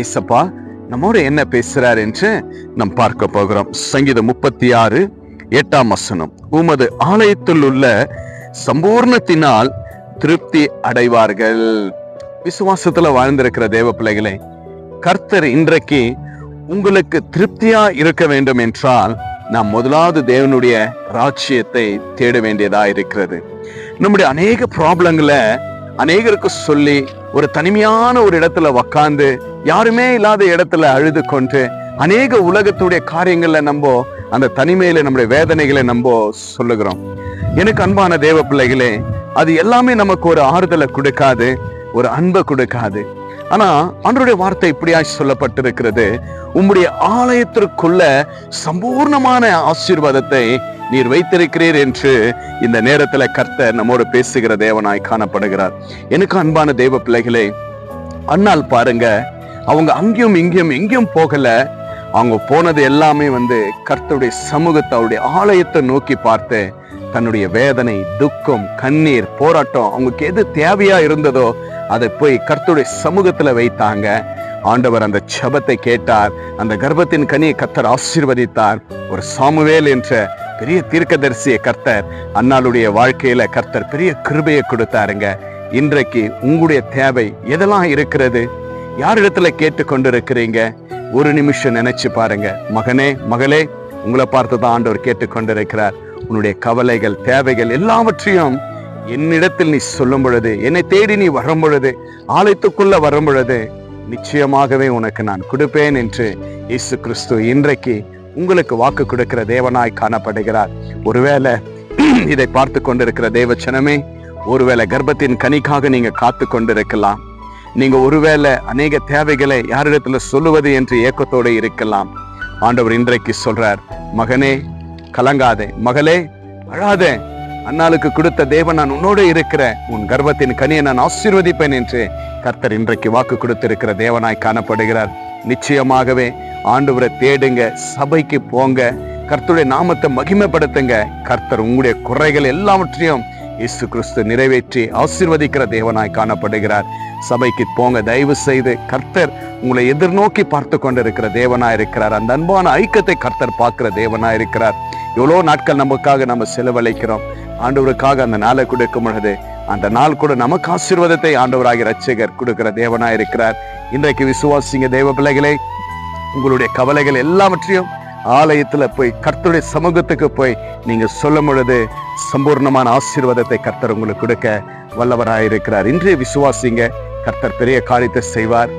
இசப்பா நம்மோட என்ன பேசுறார் என்று நாம் பார்க்க போகிறோம். சங்கீதம் 36:8 உமது ஆலயத்தில் உள்ள சம்பூர்ணத்தினால் திருப்தி அடைவார்கள். விசுவாசத்துல வாழ்ந்திருக்கிற தேவ பிள்ளைகளை, கர்த்தர் இன்றைக்கு உங்களுக்கு திருப்தியா இருக்க வேண்டும் என்றால் நாம் முதலாவது தேவனுடைய ராஜ்யத்தை தேட வேண்டியதா இருக்கிறது. நம்முடைய அநேக ப்ராப்ளங்களை அநேகருக்கு சொல்லி ஒரு தனிமையான ஒரு இடத்துல உக்காந்து யாருமே இல்லாத இடத்துல அழுது கொண்டு அநேக உலகத்துடைய காரியங்கள்ல நம்ம அந்த தனிமையில நம்முடைய வேதனைகளை நம்ம சொல்லுகிறோம். எனக்கு அன்பான தேவ பிள்ளைகளே, அது எல்லாமே நமக்கு ஒரு ஆறுதலை கொடுக்காது, ஒரு அன்பை கொடுக்காது. ஆனா ஆண்டவருடைய வார்த்தை இப்படியாய் சொல்லப்பட்டிருக்கிறது, உம்முடைய ஆலயத்திற்குள்ள சம்பூர்ணமான ஆசீர்வாதத்தை நீர் வைத்திருக்கிறீர் என்று இந்த நேரத்துல கர்த்தர் நம்மோடு பேசுகிற தேவனாய் காணப்படுகிறார். எனக்கு அன்பான தேவ பிள்ளைகளே, அண்ணால் பாருங்க, அவங்க அங்கேயும் இங்கேயும் எங்கேயும் போகல. அவங்க போனது எல்லாமே கர்த்தருடைய சமூகத்தை, அவருடைய ஆலயத்தை நோக்கி பார்த்து தன்னுடைய வேதனை, துக்கம், கண்ணீர், போராட்டம், அவங்களுக்கு எது தேவையா இருந்ததோ அதை போய் கர்த்தருடைய சமூகத்துல வைத்தாங்க. ஆண்டவர் அந்த ஜெபத்தை கேட்டார். அந்த கர்ப்பத்தின் கனியை கர்த்தர் ஆசீர்வதித்தார். ஒரு சாமுவேல் என்ற பெரிய தீர்க்கதரிசியை கர்த்தர் அன்னாளுடைய வாழ்க்கையில கர்த்தர் பெரிய கிருபையை கொடுத்தாருங்க. இன்றைக்கு உங்களுடைய தேவை எதெல்லாம் இருக்கிறது? யாரிடத்துல கேட்டு கொண்டிருக்கிறீங்க? ஒரு நிமிஷம் நினைச்சு பாருங்க. மகனே, மகளே, உங்களை பார்த்துதான் ஆண்டவர் கேட்டு கொண்டிருக்கிறார். உன்னுடைய கவலைகள், தேவைகள் எல்லாவற்றையும் என்னிடத்தில் நீ சொல்லும் பொழுது, என்னை தேடி நீ வரும் பொழுது, ஆலயத்துக்குள்ள வரும் பொழுது நிச்சயமாகவே உனக்கு நான் கொடுப்பேன் என்று இயேசு கிறிஸ்து இன்றைக்கு உங்களுக்கு வாக்கு கொடுக்கிற தேவனாய் காணப்படுகிறார். ஒருவேளை இதை பார்த்து கொண்டிருக்கிற தேவச்சனமே, ஒருவேளை கர்ப்பத்தின் கனிக்காக நீங்க காத்து கொண்டிருக்கலாம். நீங்க ஒருவேளை அநேக தேவைகளை யாரிடத்துல சொல்லுவது என்று ஏக்கத்தோடு இருக்கலாம். ஆண்டவர் இன்றைக்கு சொல்றார், மகனே கலங்காதே, மகளே அழாதே, அன்னாளுக்கு கொடுத்த தேவன் நான் உன்னோடு இருக்கிறேன், உன் கர்ப்பத்தின் கனியை நான் ஆசீர்வதிப்பேன் என்று கர்த்தர் இன்றைக்கு வாக்கு கொடுத்திருக்கிற தேவனாய் காணப்படுகிறார். நிச்சயமாகவே ஆண்டவரை தேடுங்க, சபைக்கு போங்க, கர்த்தருடைய நாமத்தை மகிமைப்படுத்துங்க. கர்த்தர் உங்களுடைய குறைகள் எல்லாவற்றையும் இயேசு கிறிஸ்து நிறைவேற்றி ஆசீர்வதிக்கிற தேவனாய் காணப்படுகிறார். சபைக்கு போங்க, தயவு செய்து. கர்த்தர் உங்களை எதிர்நோக்கி பார்த்து கொண்டிருக்கிற தேவனாய் இருக்கிறார். அந்த அன்பான ஐக்கியத்தை கர்த்தர் பார்க்கிற தேவனாய் இருக்கிறார். எவ்வளோ நாட்கள் நமக்காக நம்ம செலவழிக்கிறோம். ஆண்டவருக்காக அந்த நாளை கொடுக்கும் பொழுது அந்த நாள் கூட நமக்கு ஆசீர்வாதத்தை ஆண்டவராகிய இரட்சகர் கொடுக்கிற தேவனாய் இருக்கிறார். இன்றைக்கு விசுவாசிங்க தேவ பிள்ளைகளே, உங்களுடைய கவலைகள் எல்லாவற்றையும் ஆலயத்துல போய் கர்த்தருடைய சமூகத்துக்கு போய் நீங்க சொல்லும் பொழுது சம்பூர்ணமான ஆசீர்வாதத்தை கர்த்தர் உங்களுக்கு கொடுக்க வல்லவராயிருக்கிறார். இன்றைய விசுவாசிங்க, கர்த்தர் பெரிய காரியத்தை செய்வார்.